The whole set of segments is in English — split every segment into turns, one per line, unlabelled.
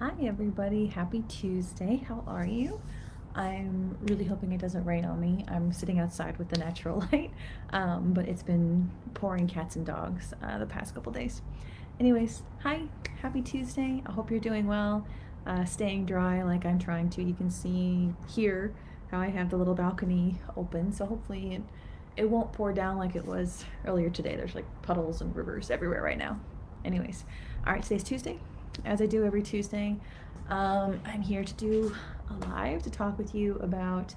Hi everybody, happy Tuesday. How are you? I'm really hoping it doesn't rain on me. I'm sitting outside with the natural light, but it's been pouring cats and dogs the past couple days. Anyways, hi, happy Tuesday. I hope you're doing well, staying dry like I'm trying to. You can see here how I have the little balcony open, so hopefully it won't pour down like it was earlier today. There's like puddles and rivers everywhere right now. Anyways, all right, today's Tuesday. As I do every Tuesday, I'm here to do a live to talk with you about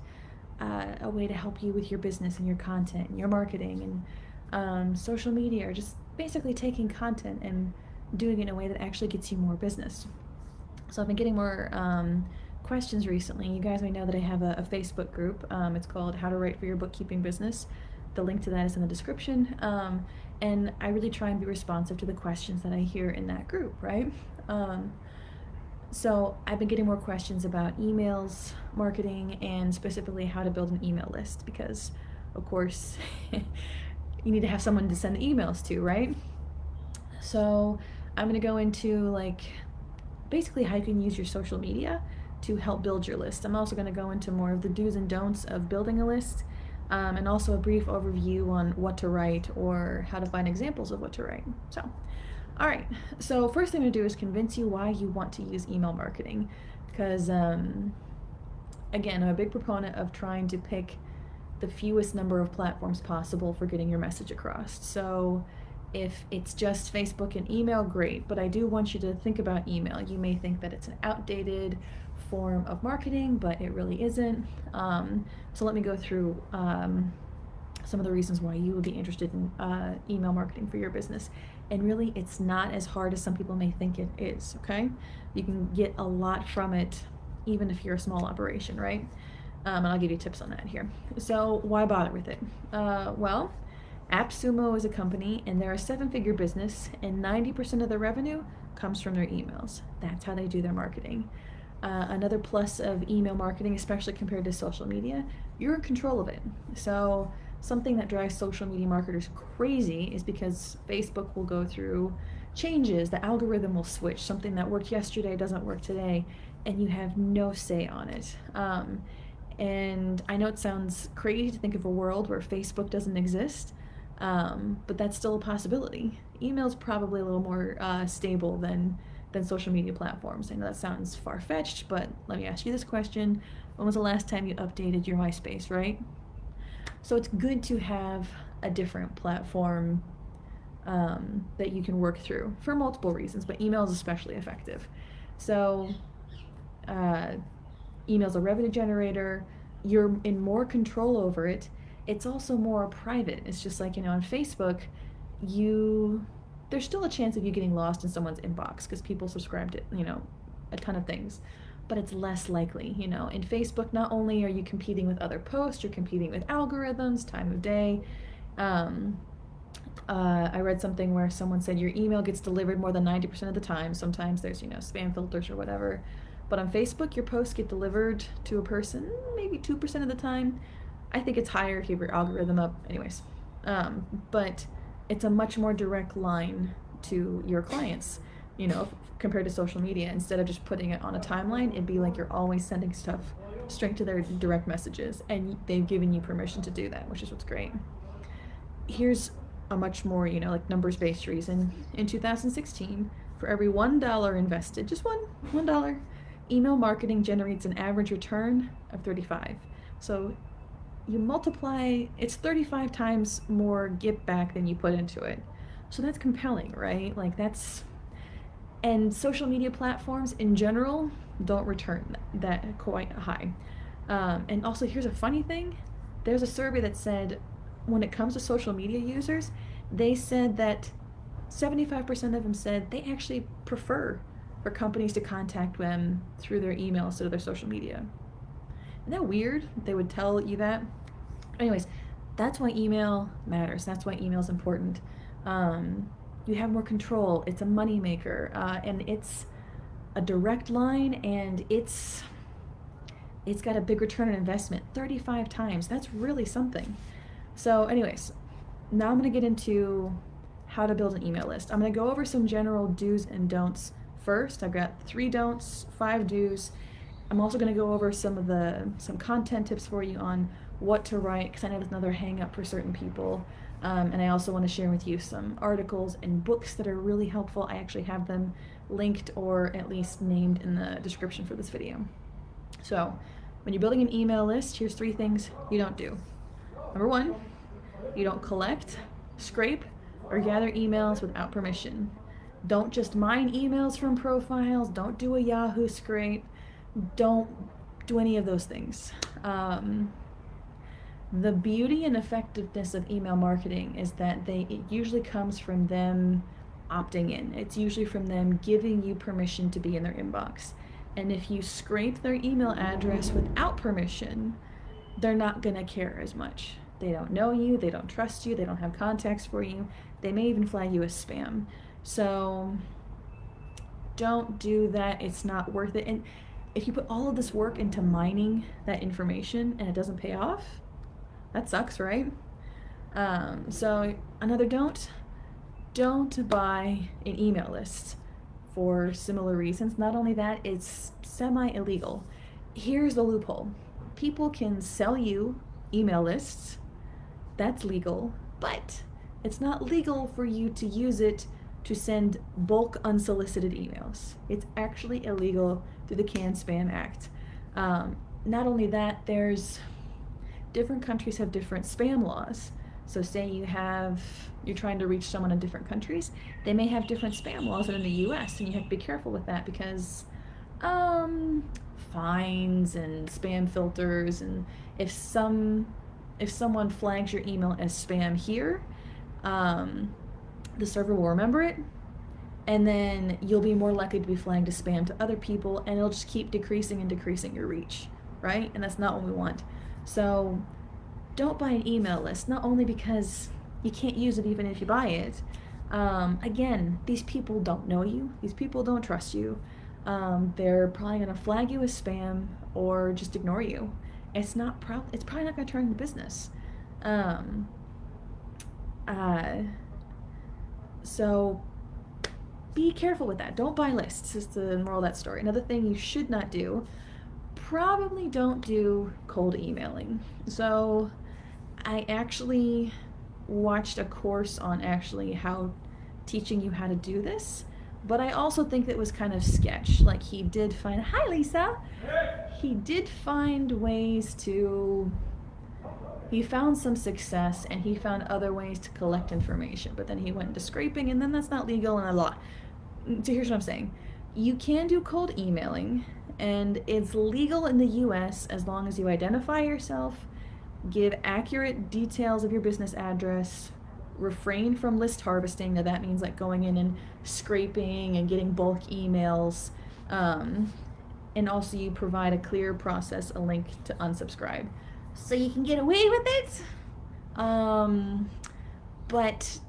a way to help you with your business and your content and your marketing and social media, or just basically taking content and doing it in a way that actually gets you more business. So I've been getting more questions recently. You guys may know that I have a Facebook group. It's called How to Write for Your Bookkeeping Business. The link to that is in the description. And I really try and be responsive to the questions that I hear in that group, right? So I've been getting more questions about emails, marketing, and specifically how to build an email list because, of course, you need to have someone to send emails to, right? So I'm going to go into basically how you can use your social media to help build your list. I'm also going to go into more of the do's and don'ts of building a list, and also a brief overview on what to write or how to find examples of what to write. So, all right. So first thing to do is convince you why you want to use email marketing, because again, I'm a big proponent of trying to pick the fewest number of platforms possible for getting your message across. So if it's just Facebook and email, great, but I do want you to think about email. You may think that it's an outdated form of marketing, but it really isn't. So let me go through some of the reasons why you would be interested in email marketing for your business. And really, it's not as hard as some people may think it is, okay? You can get a lot from it, even if you're a small operation, right? And I'll give you tips on that here. So why bother with it? Well, AppSumo is a company, and they're a 7-figure business, and 90% of their revenue comes from their emails. That's how they do their marketing. Another plus of email marketing, especially compared to social media, you're in control of it. So something that drives social media marketers crazy is because Facebook will go through changes, the algorithm will switch, something that worked yesterday doesn't work today, and you have no say on it. And I know it sounds crazy to think of a world where Facebook doesn't exist, but that's still a possibility. Email's probably a little more stable than social media platforms. I know that sounds far-fetched, but let me ask you this question. When was the last time you updated your MySpace, right? So it's good to have a different platform that you can work through for multiple reasons, but email is especially effective. So email's a revenue generator. You're in more control over it. It's also more private. It's just like, on Facebook, there's still a chance of you getting lost in someone's inbox because people subscribe to, a ton of things, but it's less likely, In Facebook, not only are you competing with other posts, you're competing with algorithms, time of day. I read something where someone said your email gets delivered more than 90% of the time. Sometimes there's, spam filters or whatever. But on Facebook, your posts get delivered to a person maybe 2% of the time. I think it's higher if you have your algorithm up. Anyways, but it's a much more direct line to your clients, compared to social media. Instead of just putting it on a timeline, it'd be like you're always sending stuff straight to their direct messages, and they've given you permission to do that, which is what's great. Here's a much more, numbers-based reason. In 2016, for every $1 invested, just $1, email marketing generates an average return of 35. So you multiply, it's 35 times more get back than you put into it. So that's compelling, right? And social media platforms in general don't return that quite high. And also, here's a funny thing. There's a survey that said when it comes to social media users, they said that 75% of them said they actually prefer for companies to contact them through their email instead of their social media. Isn't that weird? They would tell you that. Anyways, that's why email matters. That's why email is important. You have more control. It's a moneymaker, and it's a direct line, and it's got a big return on investment, 35 times. That's really something. So anyways, now I'm going to get into how to build an email list. I'm going to go over some general do's and don'ts first. I've got 3 don'ts, 5 do's. I'm also going to go over some content tips for you on what to write, because I know that's another hang up for certain people. And I also want to share with you some articles and books that are really helpful. I actually have them linked or at least named in the description for this video. So when you're building an email list, here's 3 things you don't do. Number 1, you don't collect, scrape, or gather emails without permission. Don't just mine emails from profiles. Don't do a Yahoo scrape. Don't do any of those things. The beauty and effectiveness of email marketing is that it usually comes from them opting in. It's usually from them giving you permission to be in their inbox. And if you scrape their email address without permission, they're not going to care as much. They don't know you, they don't trust you, they don't have contacts for you. They may even flag you as spam. So don't do that. It's not worth it. And if you put all of this work into mining that information and it doesn't pay off, that sucks, right? So another don't buy an email list for similar reasons. Not only that, it's semi-illegal. Here's the loophole. People can sell you email lists. That's legal, but it's not legal for you to use it to send bulk unsolicited emails. It's actually illegal through the CAN-SPAM Act. Not only that, different countries have different spam laws. So say you're trying to reach someone in different countries, they may have different spam laws than in the US, and you have to be careful with that because fines and spam filters, and if someone flags your email as spam here, the server will remember it, and then you'll be more likely to be flagged as spam to other people, and it'll just keep decreasing and decreasing your reach, right? And that's not what we want. So don't buy an email list, not only because you can't use it even if you buy it. Again, these people don't know you. These people don't trust you. They're probably going to flag you as spam or just ignore you. It's probably not going to turn into business. So be careful with that. Don't buy lists, is the moral of that story. Another thing you should not do, probably don't do cold emailing. So I actually watched a course on teaching you how to do this, but I also think that was kind of sketch. Like hi Lisa! He did find ways he found some success, and he found other ways to collect information, but then he went into scraping, and then that's not legal and a lot. So here's what I'm saying. You can do cold emailing, and it's legal in the US as long as you identify yourself, give accurate details of your business address, refrain from list harvesting. Now that means like going in and scraping and getting bulk emails, and also you provide a clear process, a link to unsubscribe, so you can get away with it. But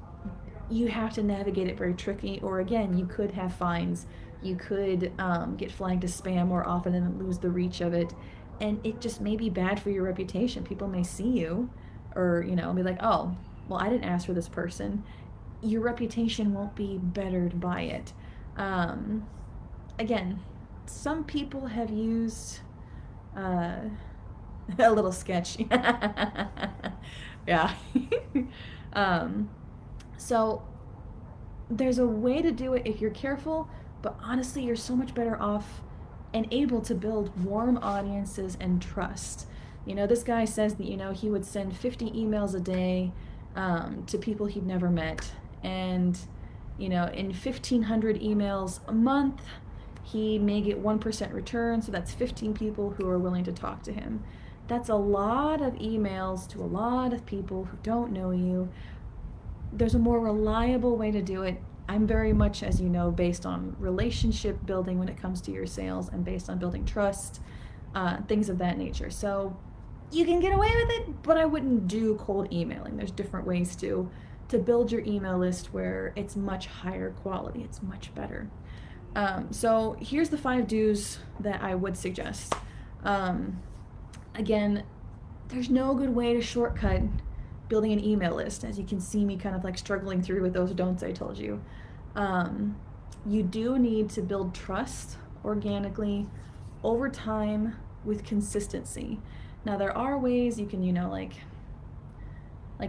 you have to navigate it very tricky, or again, you could have fines. You could get flagged as spam more often and lose the reach of it, and it just may be bad for your reputation. People may see you, or be like, oh, well, I didn't ask for this person. Your reputation won't be bettered by it. Again, some people have used a little sketch. Yeah. So there's a way to do it if you're careful, but honestly, you're so much better off and able to build warm audiences and trust. This guy says that, he would send 50 emails a day to people he'd never met. And, in 1,500 emails a month, he may get 1% return. So that's 15 people who are willing to talk to him. That's a lot of emails to a lot of people who don't know you. There's a more reliable way to do it. I'm very much, as you know, based on relationship building when it comes to your sales, and based on building trust, things of that nature. So you can get away with it, but I wouldn't do cold emailing. There's different ways to build your email list where it's much higher quality. It's much better. So here's the 5 do's that I would suggest. Again, there's no good way to shortcut building an email list, as you can see me kind of like struggling through with those don'ts I told you. you do need to build trust organically over time with consistency. Now there are ways you can, like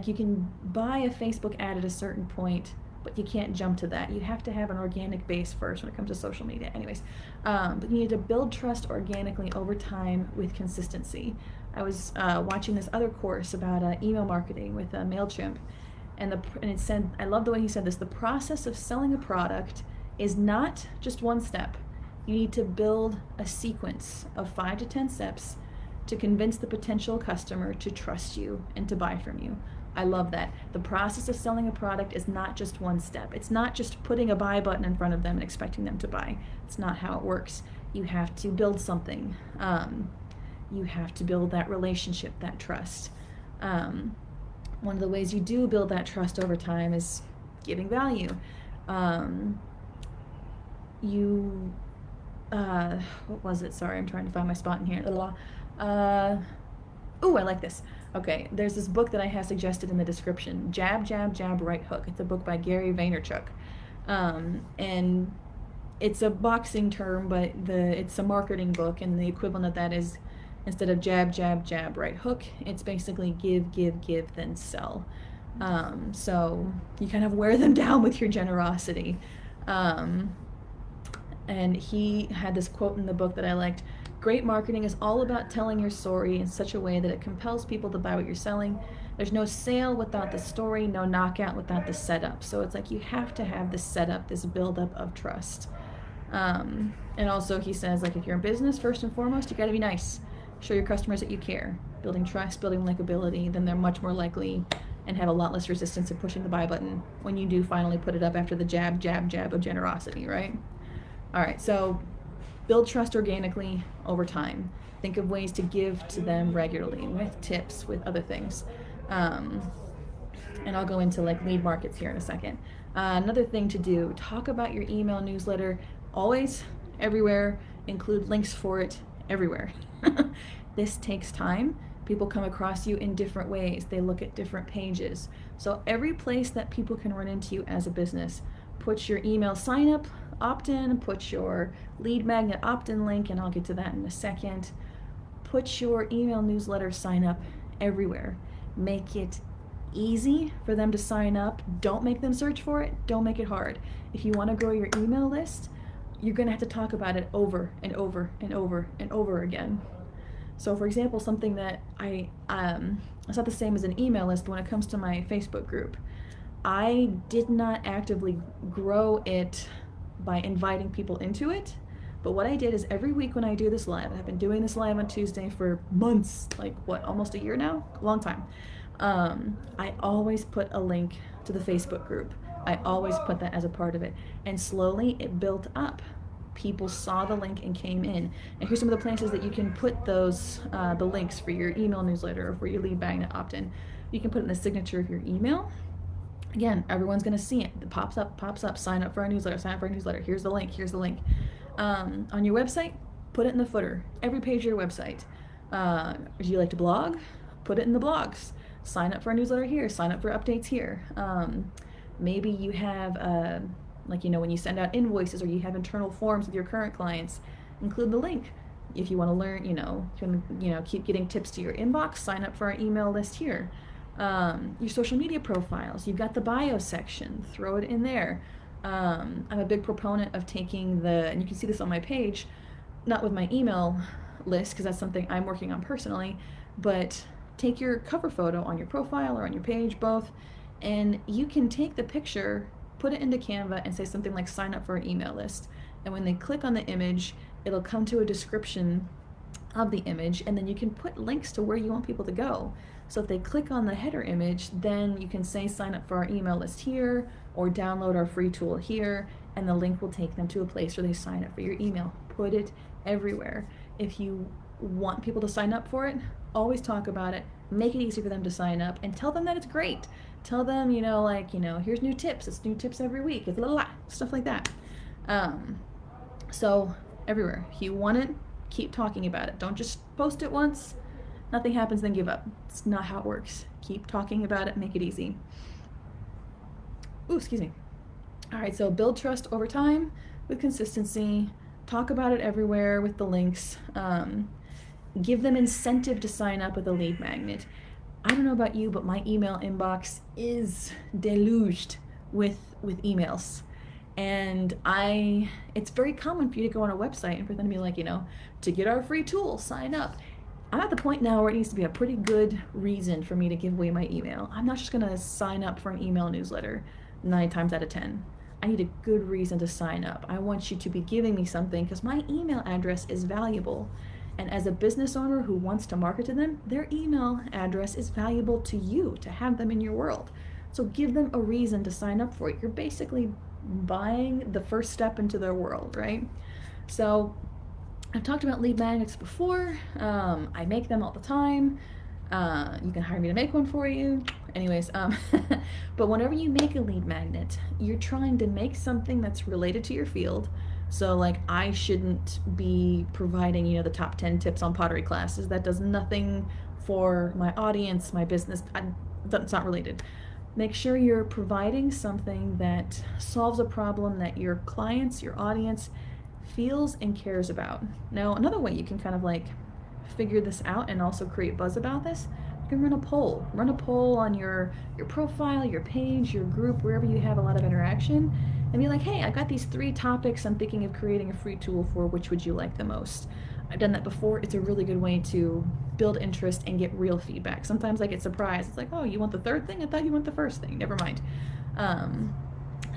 you can buy a Facebook ad at a certain point, but you can't jump to that. You have to have an organic base first when it comes to social media. Anyways, but you need to build trust organically over time with consistency. I was watching this other course about email marketing with MailChimp, and it said, I love the way he said this, the process of selling a product is not just one step. You need to build a sequence of 5 to 10 steps to convince the potential customer to trust you and to buy from you. I love that. The process of selling a product is not just one step. It's not just putting a buy button in front of them and expecting them to buy. It's not how it works. You have to build something. You have to build that relationship, that trust. One of the ways you do build that trust over time is giving value. What was it? Sorry, I'm trying to find my spot in here. Ooh, I like this. Okay, there's this book that I have suggested in the description, Jab, Jab, Jab, Right Hook. It's a book by Gary Vaynerchuk. And it's a boxing term, but it's a marketing book, and the equivalent of that is, instead of jab, jab, jab, right hook, it's basically give, give, give, then sell. So you kind of wear them down with your generosity. And he had this quote in the book that I liked: great marketing is all about telling your story in such a way that it compels people to buy what you're selling. There's no sale without the story, no knockout without the setup. So it's like you have to have this setup, this buildup of trust. And also he says, like, if you're in business, first and foremost, you gotta be nice. Show your customers that you care. Building trust, building likability, then they're much more likely and have a lot less resistance in pushing the buy button when you do finally put it up after the jab, jab, jab of generosity, right? All right, so build trust organically over time. Think of ways to give to them regularly with tips, with other things. And I'll go into like lead markets here in a second. Another thing to do, talk about your email newsletter always, everywhere, include links for it everywhere. This takes time. People come across you in different ways. They look at different pages. So every place that people can run into you as a business, put your email sign up opt-in, put your lead magnet opt-in link, and I'll get to that in a second. Put your email newsletter sign up everywhere. Make it easy for them to sign up. Don't make them search for it. Don't make it hard. If you want to grow your email list, you're going to have to talk about it over and over and over and over again. So for example, something that it's not the same as an email list when it comes to my Facebook group. I did not actively grow it by inviting people into it, but what I did is every week when I do this live, I've been doing this live on Tuesday for months, like what, almost a year now? A long time. I always put a link to the Facebook group. I always put that as a part of it, and slowly it built up. People saw the link and came in. And here's some of the places that you can put those, the links for your email newsletter or for your lead magnet opt-in. You can put it in the signature of your email. Again, everyone's going to see it. It pops up, sign up for our newsletter, here's the link, on your website, put it in the footer, every page of your website. If you like to blog, put it in the blogs. Sign up for our newsletter here, sign up for updates here. Maybe you have, when you send out invoices or you have internal forms with your current clients, include the link. If you want to learn, keep getting tips to your inbox, sign up for our email list here. Your social media profiles, you've got the bio section, throw it in there. I'm a big proponent of taking and you can see this on my page, not with my email list because that's something I'm working on personally, but take your cover photo on your profile or on your page, both, and you can take the picture, put it into Canva and say something like sign up for an email list. And when they click on the image, it'll come to a description of the image, and then you can put links to where you want people to go. So if they click on the header image, then you can say sign up for our email list here or download our free tool here, and the link will take them to a place where they sign up for your email. Put it everywhere. If you want people to sign up for it, always talk about it, make it easy for them to sign up, and tell them that it's great. Tell them, here's new tips. It's new tips every week. It's stuff like that. So everywhere. If you want it, keep talking about it. Don't just post it once, nothing happens, then give up. It's not how it works. Keep talking about it, make it easy. Ooh, excuse me. All right, so build trust over time with consistency. Talk about it everywhere with the links. Give them incentive to sign up with a lead magnet. I don't know about you, but my email inbox is deluged with emails. And it's very common for you to go on a website and for them to be like, to get our free tool, sign up. I'm at the point now where it needs to be a pretty good reason for me to give away my email. I'm not just gonna sign up for an email newsletter 9 times out of 10. I need a good reason to sign up. I want you to be giving me something because my email address is valuable. And as a business owner who wants to market to them, their email address is valuable to you to have them in your world. So give them a reason to sign up for it. You're basically buying the first step into their world, right? So I've talked about lead magnets before. I make them all the time. You can hire me to make one for you. Anyways, but whenever you make a lead magnet, you're trying to make something that's related to your field. So like I shouldn't be providing, the top 10 tips on pottery classes. That does nothing for my audience, my business. That's not related. Make sure you're providing something that solves a problem that your clients, your audience feels and cares about. Now, another way you can kind of like figure this out and also create buzz about this, you can run a poll. Run a poll on your profile, your page, your group, wherever you have a lot of interaction, and be like, hey, I've got these 3 topics I'm thinking of creating a free tool for. Which would you like the most? I've done that before. It's a really good way to build interest and get real feedback. Sometimes I get surprised. It's like, oh, you want the 3rd thing? I thought you want the 1st thing. Never mind.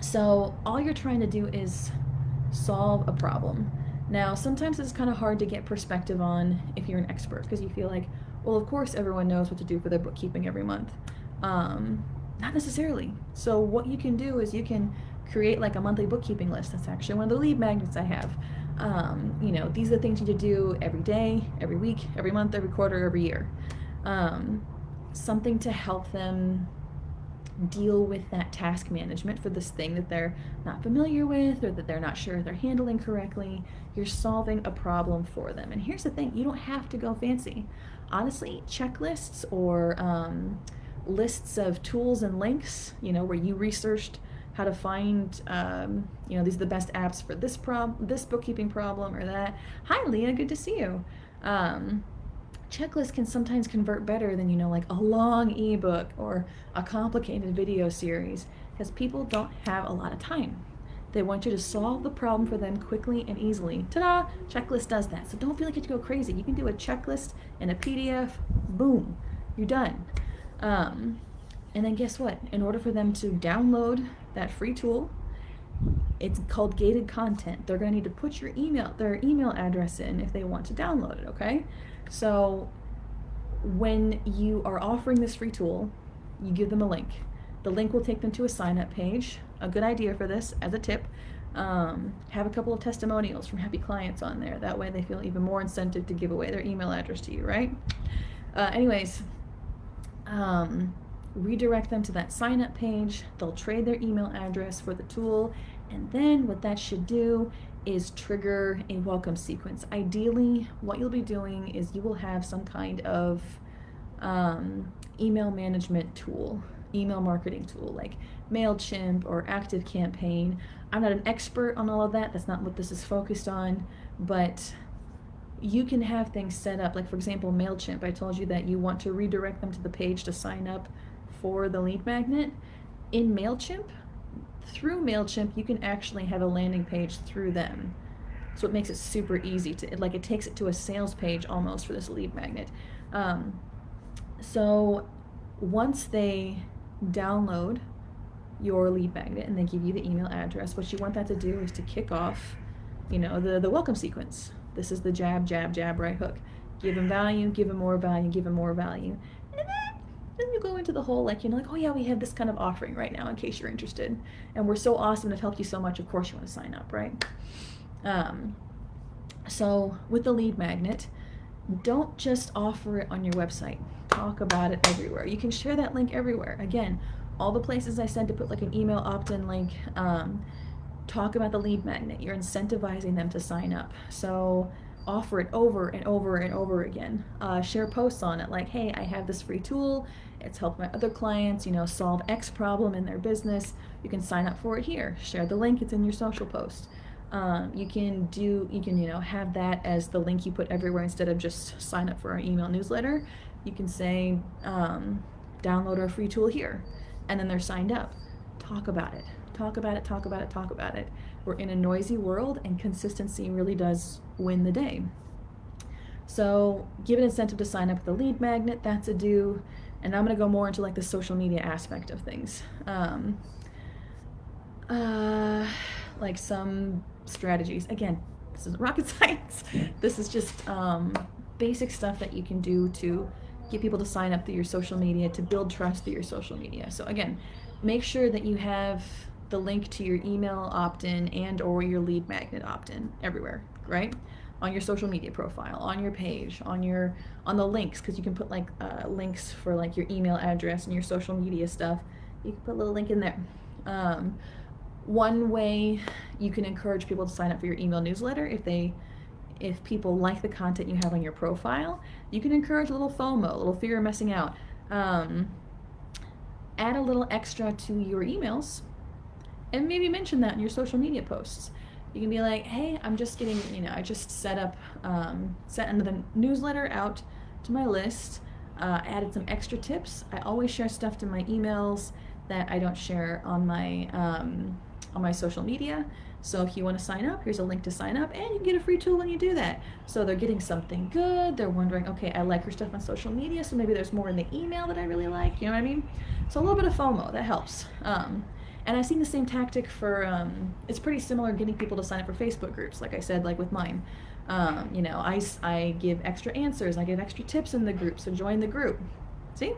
So all you're trying to do is solve a problem. Now, sometimes it's kind of hard to get perspective on if you're an expert, because you feel like, well, of course everyone knows what to do for their bookkeeping every month. Not necessarily. So what you can do is you can create like a monthly bookkeeping list. That's actually one of the lead magnets I have. These are the things you need to do every day, every week, every month, every quarter, every year. Something to help them deal with that task management for this thing that they're not familiar with or that they're not sure they're handling correctly. You're solving a problem for them. And here's the thing, you don't have to go fancy. Honestly, checklists or lists of tools and links, where you researched how to find, these are the best apps for this bookkeeping problem or that. Hi, Leah, good to see you. Checklist can sometimes convert better than, like a long ebook or a complicated video series, because people don't have a lot of time. They want you to solve the problem for them quickly and easily. Ta-da! Checklist does that. So don't feel like you have to go crazy. You can do a checklist in a PDF, boom, you're done. And then guess what? In order for them to download that free tool, it's called gated content. They're going to need to put their email address in if they want to download it, okay? So when you are offering this free tool, you give them a link. The link will take them to a sign-up page. A good idea for this, as a tip, have a couple of testimonials from happy clients on there. That way they feel even more incentive to give away their email address to you, right? Redirect them to that sign-up page. They'll trade their email address for the tool, and then what that should do is trigger a welcome sequence. Ideally, what you'll be doing is you will have some kind of email management tool, email marketing tool, like MailChimp or ActiveCampaign. I'm not an expert on all of that. That's not what this is focused on, but you can have things set up. Like, for example, MailChimp. I told you that you want to redirect them to the page to sign up for the lead magnet. In MailChimp, through MailChimp, you can actually have a landing page through them. So it makes it super easy it takes it to a sales page almost for this lead magnet. So once they download your lead magnet and they give you the email address, what you want that to do is to kick off, the welcome sequence. This is the jab, jab, jab, right hook. Give them value, give them more value, give them more value. And then you go into the whole, oh yeah, we have this kind of offering right now in case you're interested. And we're so awesome, to help you so much, of course you want to sign up, right? So with the lead magnet, don't just offer it on your website. Talk about it everywhere. You can share that link everywhere. Again, all the places I said to put like an email opt-in link, talk about the lead magnet. You're incentivizing them to sign up. So offer it over and over and over again. Share posts on it like, hey, I have this free tool. It's helped my other clients, solve X problem in their business. You can sign up for it here. Share the link. It's in your social post. You can have that as the link you put everywhere instead of just sign up for our email newsletter. You can say, download our free tool here, and then they're signed up. Talk about it. Talk about it, talk about it, talk about it. We're in a noisy world, and consistency really does win the day. So give an incentive to sign up with the lead magnet. That's a do. And I'm going to go more into like the social media aspect of things. Like some strategies. Again, this isn't rocket science. This is just basic stuff that you can do to get people to sign up through your social media, to build trust through your social media. So again, make sure that you have the link to your email opt-in and or your lead magnet opt-in everywhere, right? On your social media profile, on your page, on the links, because you can put like links for like your email address and your social media stuff. You can put a little link in there. One way you can encourage people to sign up for your email newsletter, if people like the content you have on your profile, you can encourage a little FOMO, a little fear of missing out. Add a little extra to your emails and maybe mention that in your social media posts. You can be like, hey, I'm just getting, I just set another newsletter out to my list, added some extra tips. I always share stuff to my emails that I don't share on my social media. So if you want to sign up, here's a link to sign up, and you can get a free tool when you do that. So they're getting something good. They're wondering, okay, I like her stuff on social media, so maybe there's more in the email that I really like. You know what I mean? So a little bit of FOMO, that helps. And I've seen the same tactic for, it's pretty similar getting people to sign up for Facebook groups, like I said, like with mine. I give extra answers, I give extra tips in the group, so join the group. See?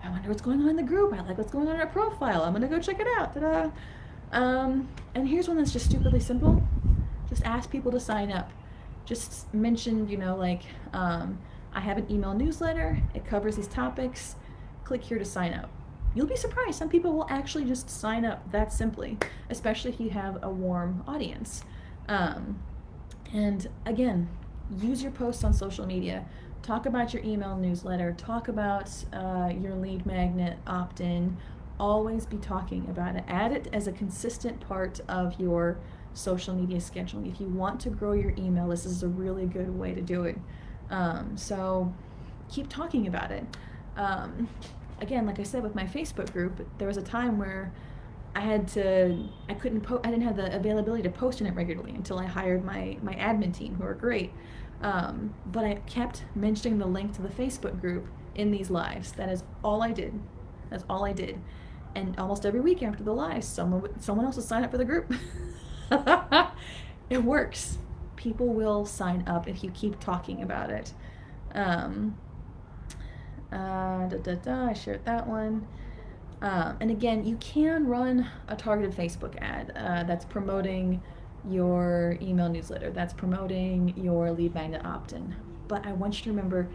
I wonder what's going on in the group. I like what's going on in our profile. I'm gonna go check it out. Ta-da! And here's one that's just stupidly simple. Just ask people to sign up. Just mention, I have an email newsletter. It covers these topics. Click here to sign up. You'll be surprised. Some people will actually just sign up that simply, especially if you have a warm audience. And again, use your posts on social media. Talk about your email newsletter. Talk about your lead magnet opt-in. Always be talking about it. Add it as a consistent part of your social media scheduling. If you want to grow your email list, this is a really good way to do it. So keep talking about it. Again, like I said, with my Facebook group, there was a time where I didn't have the availability to post in it regularly until I hired my admin team, who are great. But I kept mentioning the link to the Facebook group in these lives. That is all I did. That's all I did. And almost every week after the live, someone else would sign up for the group. It works. People will sign up if you keep talking about it. I shared that one. And again, you can run a targeted Facebook ad that's promoting your email newsletter, that's promoting your lead magnet opt-in. But I want you to remember,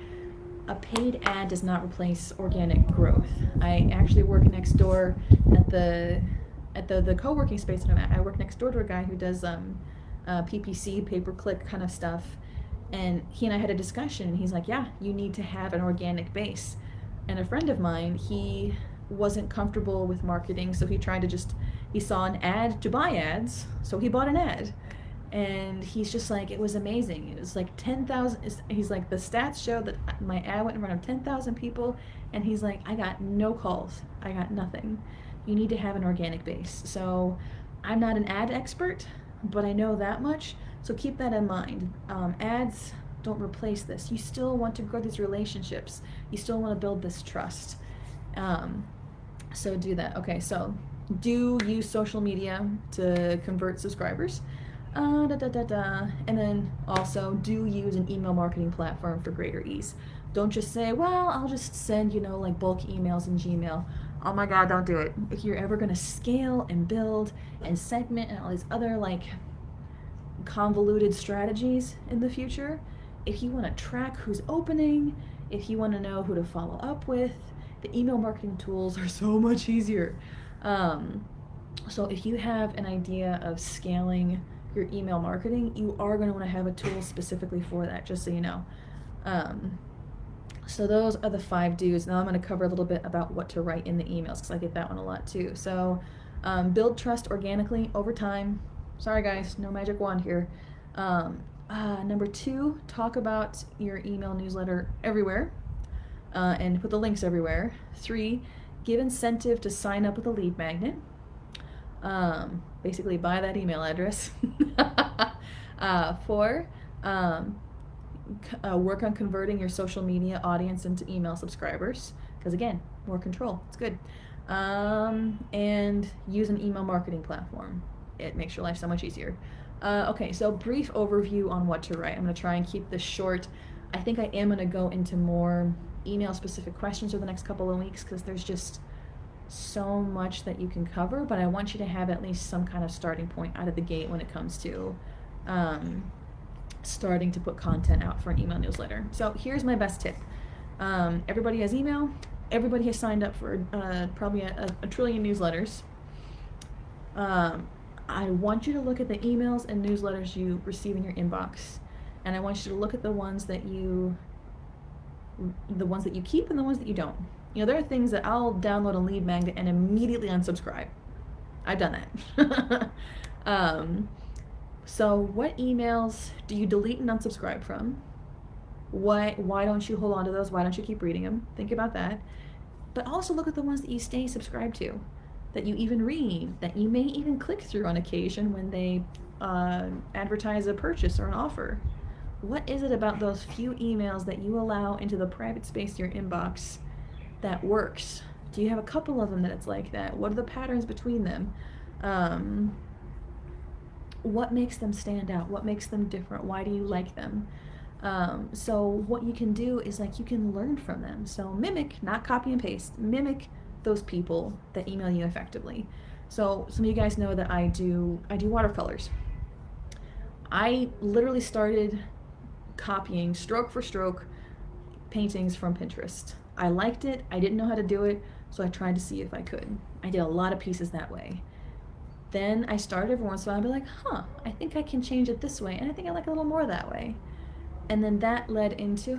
a paid ad does not replace organic growth. I actually work next door at the co-working space that I'm at. I work next door to a guy who does PPC, pay-per-click kind of stuff. And he and I had a discussion, and he's like, yeah, you need to have an organic base. And a friend of mine, he wasn't comfortable with marketing, so he saw an ad to buy ads, so he bought an ad. And he's just like, it was amazing. It was like 10,000, he's like, the stats show that my ad went in front of 10,000 people, and he's like, I got no calls. I got nothing. You need to have an organic base. So I'm not an ad expert, but I know that much. So keep that in mind. Ads don't replace this. You still want to grow these relationships. You still want to build this trust. So do that. Okay, so do use social media to convert subscribers. And then also do use an email marketing platform for greater ease. Don't just say, well, I'll just send, like bulk emails in Gmail. Oh my God, don't do it. If you're ever going to scale and build and segment and all these other convoluted strategies in the future, if you want to track who's opening, if you want to know who to follow up with, the email marketing tools are so much easier. So if you have an idea of scaling your email marketing, you are going to want to have a tool specifically for that, just so you know. So those are the 5 do's. Now I'm going to cover a little bit about what to write in the emails, because I get that one a lot too. So build trust organically over time. Sorry guys, no magic wand here. Number 2, talk about your email newsletter everywhere, and put the links everywhere. 3, give incentive to sign up with a lead magnet. Basically buy that email address. 4, work on converting your social media audience into email subscribers, because again, more control, it's good. And use an email marketing platform. It makes your life so much easier. Okay, so brief overview on what to write. I'm going to try and keep this short. I think I am going to go into more email specific questions over the next couple of weeks, because there's just so much that you can cover, but I want you to have at least some kind of starting point out of the gate when it comes to starting to put content out for an email newsletter. So here's my best tip. Everybody has email. Everybody has signed up for probably a trillion newsletters. I want you to look at the emails and newsletters you receive in your inbox, and I want you to look at the ones that you keep and the ones that you don't. You know, there are things that I'll download a lead magnet and immediately unsubscribe. I've done that. So what emails do you delete and unsubscribe from? Why don't you hold on to those? Why don't you keep reading them? Think about that. But also look at the ones that you stay subscribed to, that you even read, that you may even click through on occasion when they advertise a purchase or an offer. What is it about those few emails that you allow into the private space of your inbox that works? Do you have a couple of them that it's like that? What are the patterns between them? What makes them stand out? What makes them different? Why do you like them? So what you can do is, like, you can learn from them. So mimic, not copy and paste, mimic those people that email you effectively. So some of you guys know that I do watercolors. I literally started copying stroke for stroke paintings from Pinterest. I liked it. I didn't know how to do it, so I tried to see if I could. I did a lot of pieces that way. Then I started every once in a while and be like, I think I can change it this way, and I think I like a little more that way. And then that led into,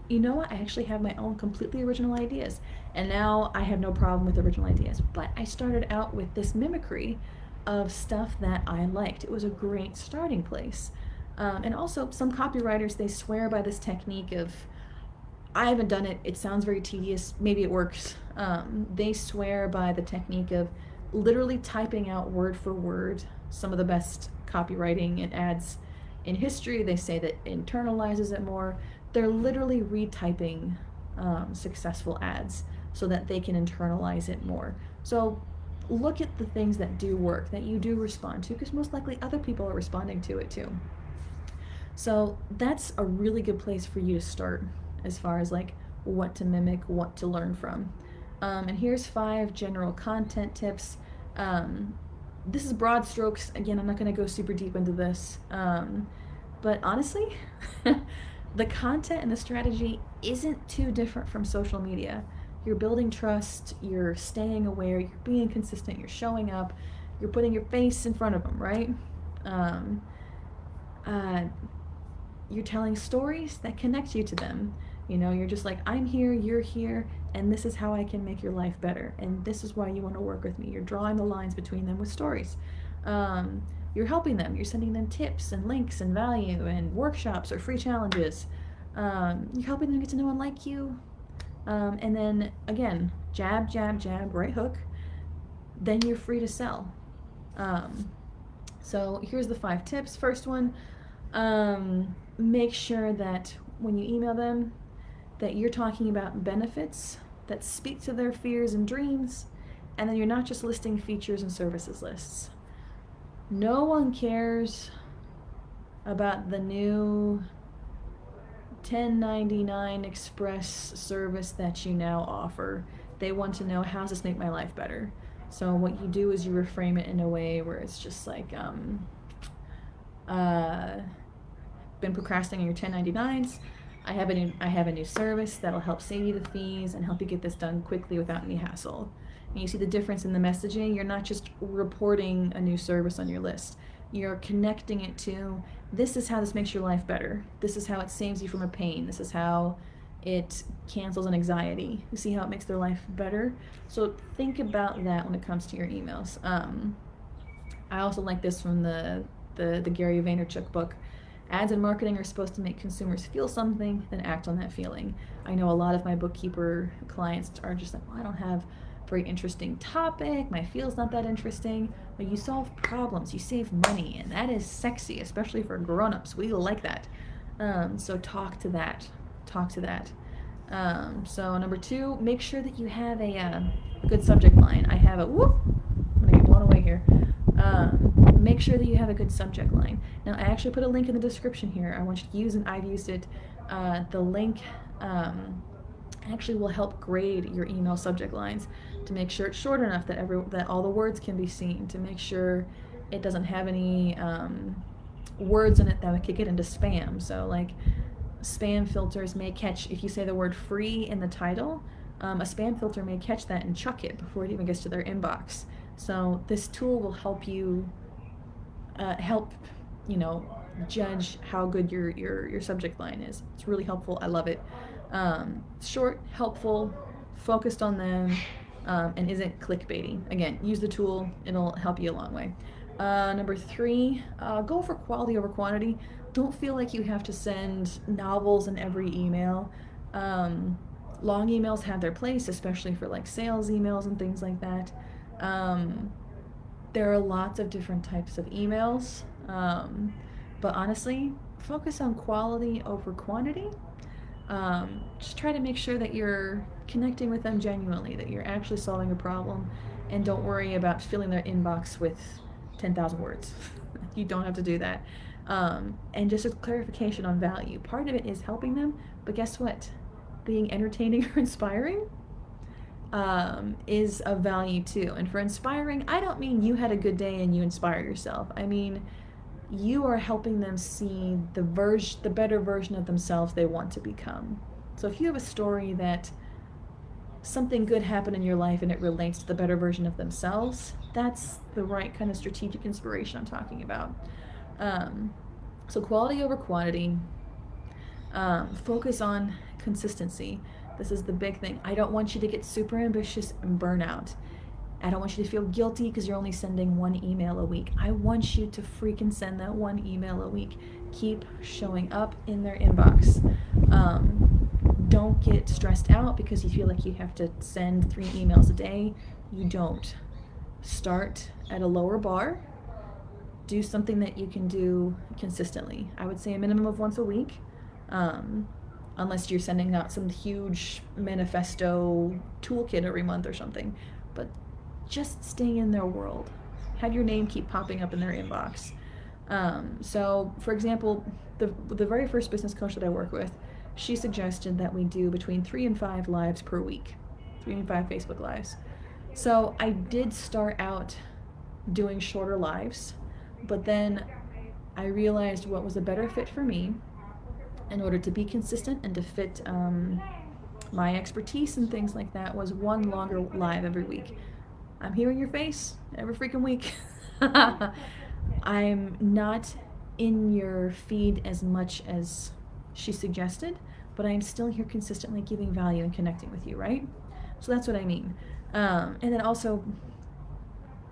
you know what, I actually have my own completely original ideas. And now I have no problem with original ideas. But I started out with this mimicry of stuff that I liked. It was a great starting place. And also, some copywriters, they swear by this technique of, I haven't done it, it sounds very tedious, maybe it works. They swear by the technique of literally typing out word for word some of the best copywriting and ads in history. They say that internalizes it more. They're literally retyping successful ads so that they can internalize it more. So look at the things that do work, that you do respond to, because most likely other people are responding to it too. So that's a really good place for you to start as far as like what to mimic, what to learn from. And here's 5 general content tips. This is broad strokes. Again, I'm not going to go super deep into this. But honestly, the content and the strategy isn't too different from social media. You're building trust, you're staying aware, you're being consistent, you're showing up, you're putting your face in front of them, right? You're telling stories that connect you to them. You know, you're just like, I'm here, you're here, and this is how I can make your life better, and this is why you want to work with me. You're drawing the lines between them with stories. You're helping them. You're sending them tips and links and value and workshops or free challenges. You're helping them get to know and like you. And then, again, jab, jab, jab, right hook. Then you're free to sell. So here's the 5 tips. First one, make sure that when you email them, that you're talking about benefits that speak to their fears and dreams, and then you're not just listing features and services lists. No one cares about the new 1099 express service that you now offer. They want to know, how does this make my life better? So what you do is you reframe it in a way where it's just like, been procrastinating your 1099s. I have a new service that'll help save you the fees and help you get this done quickly without any hassle. And you see the difference in the messaging. You're not just reporting a new service on your list. You're connecting it to, this is how this makes your life better. This is how it saves you from a pain. This is how it cancels an anxiety. You see how it makes their life better? So think about that when it comes to your emails. I also like this from the Gary Vaynerchuk book. Ads and marketing are supposed to make consumers feel something, then act on that feeling. I know a lot of my bookkeeper clients are just like, well, I don't have a very interesting topic, my field's not that interesting. But you solve problems, you save money, and that is sexy, especially for grown-ups. We like that. So talk to that. So number 2, make sure that you have a good subject line. I have a, whoop, I'm gonna get blown away here. Make sure that you have a good subject line. Now, I actually put a link in the description here. I want you to use, and I've used it. The link actually will help grade your email subject lines to make sure it's short enough that all the words can be seen, to make sure it doesn't have any words in it that would kick it into spam. So like spam filters may catch, if you say the word free in the title, a spam filter may catch that and chuck it before it even gets to their inbox. So this tool will help you judge how good your subject line is. It's really helpful. I love it. Short, helpful, focused on them, and isn't clickbaity. Again, use the tool. It'll help you a long way. Number 3, go for quality over quantity. Don't feel like you have to send novels in every email. Long emails have their place, especially for like sales emails and things like that. There are lots of different types of emails, but honestly, focus on quality over quantity. Just try to make sure that you're connecting with them genuinely, that you're actually solving a problem, and don't worry about filling their inbox with 10,000 words. You don't have to do that. And just a clarification on value. Part of it is helping them, but guess what? Being entertaining or inspiring is of value too. And for inspiring, I don't mean you had a good day and you inspire yourself. I mean you are helping them see the better version of themselves they want to become. So if you have a story that something good happened in your life and it relates to the better version of themselves, that's the right kind of strategic inspiration I'm talking about. So quality over quantity. Focus on consistency. This is the big thing. I don't want you to get super ambitious and burn out. I don't want you to feel guilty because you're only sending 1 email a week. I want you to freaking send that 1 email a week. Keep showing up in their inbox. Don't get stressed out because you feel like you have to send 3 emails a day. You don't. Start at a lower bar. Do something that you can do consistently. I would say a minimum of once a week. Unless you're sending out some huge manifesto toolkit every month or something. But just stay in their world. Have your name keep popping up in their inbox. So, for example, the very first business coach that I work with, she suggested that we do between 3 and 5 lives per week. 3 and 5 Facebook lives. So I did start out doing shorter lives, but then I realized what was a better fit for me in order to be consistent and to fit my expertise and things like that was 1 longer live every week. I'm here in your face every freaking week. I'm not in your feed as much as she suggested, but I am still here consistently giving value and connecting with you, right? So that's what I mean. And then also,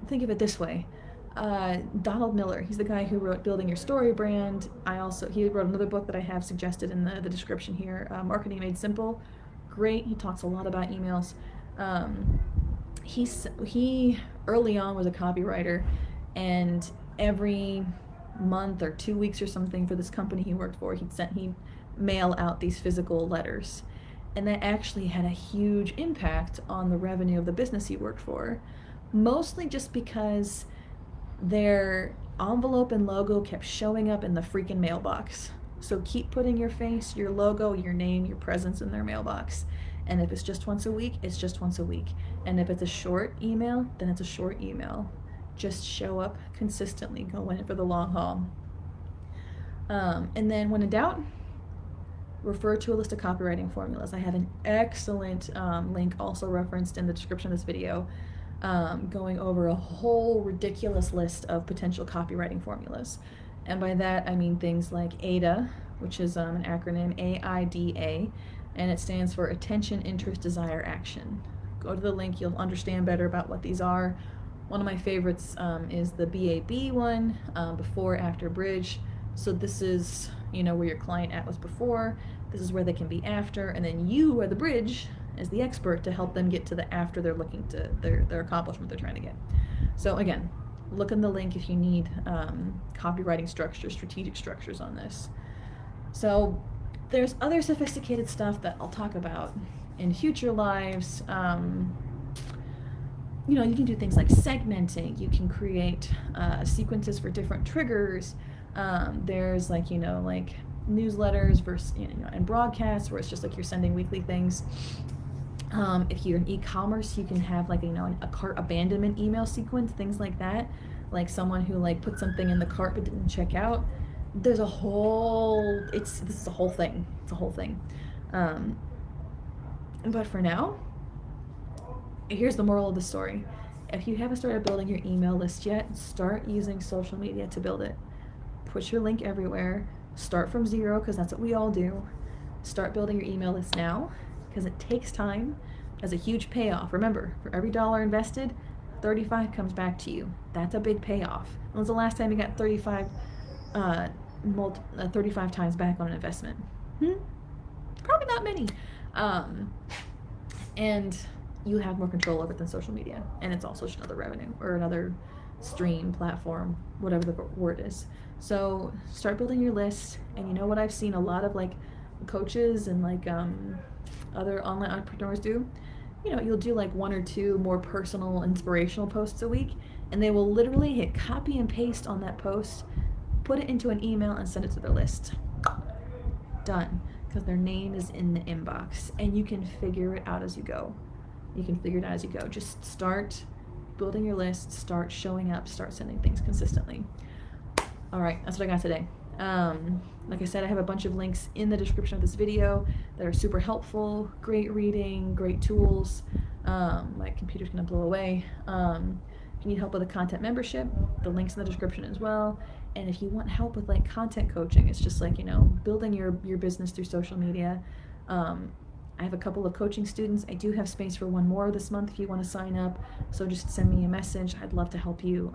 think of it this way. Donald Miller, he's the guy who wrote Building Your Story Brand. He wrote another book that I have suggested in the description here, Marketing Made Simple. Great, he talks a lot about emails. He early on was a copywriter, and every month or 2 weeks or something for this company he worked for, he'd mail out these physical letters. And that actually had a huge impact on the revenue of the business he worked for, mostly just because their envelope and logo kept showing up in the freaking mailbox. So keep putting your face, your logo, your name, your presence in their mailbox. And if it's just once a week, it's just once a week. And if it's a short email, then it's a short email. Just show up consistently, go in it for the long haul. And then when in doubt, refer to a list of copywriting formulas. I have an excellent link also referenced in the description of this video going over a whole ridiculous list of potential copywriting formulas. And by that, I mean things like AIDA, which is an acronym, AIDA, and it stands for Attention, Interest, Desire, Action. Go to the link, you'll understand better about what these are. One of my favorites is the BAB one, before, after, bridge. So this is, where your client at was before, this is where they can be after, and then you are the bridge as the expert to help them get to the after they're looking to their accomplishment they're trying to get. So again, look in the link if you need copywriting structures, strategic structures on this. So there's other sophisticated stuff that I'll talk about in future lives. You can do things like segmenting. You can create sequences for different triggers. There's like newsletters versus and broadcasts where it's just like you're sending weekly things. If you're in e-commerce, you can have like a cart abandonment email sequence, things like that. Like someone who put something in the cart but didn't check out. There's a whole this is a whole thing. It's a whole thing. But for now, here's the moral of the story. If you haven't started building your email list yet, start using social media to build it. Put your link everywhere. Start from zero, because that's what we all do. Start building your email list now, because it takes time. Has a huge payoff. Remember, for every $1 invested, 35 comes back to you. That's a big payoff. When was the last time you got 35 times back on an investment? Probably not many. And you have more control over it than social media, and it's also just another revenue or another stream, platform, whatever the word is. So start building your list. And you know what I've seen a lot of coaches and other online entrepreneurs do? You'll do 1 or 2 more personal, inspirational posts a week, and they will literally hit copy and paste on that post, put it into an email, and send it to their list. Done. Because their name is in the inbox, and you can figure it out as you go. Just start building your list, start showing up, start sending things consistently. All right, that's what I got today. Like I said, I have a bunch of links in the description of this video that are super helpful, great reading, great tools. My computer's gonna blow away. If you need help with a content membership, the link's in the description as well. And if you want help with content coaching, it's just building your business through social media. I have a couple of coaching students. I do have space for one more this month if you want to sign up. So just send me a message. I'd love to help you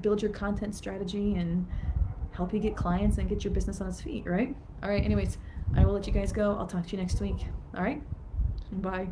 build your content strategy and help you get clients and get your business on its feet, right? All right, anyways, I will let you guys go. I'll talk to you next week. All right, bye.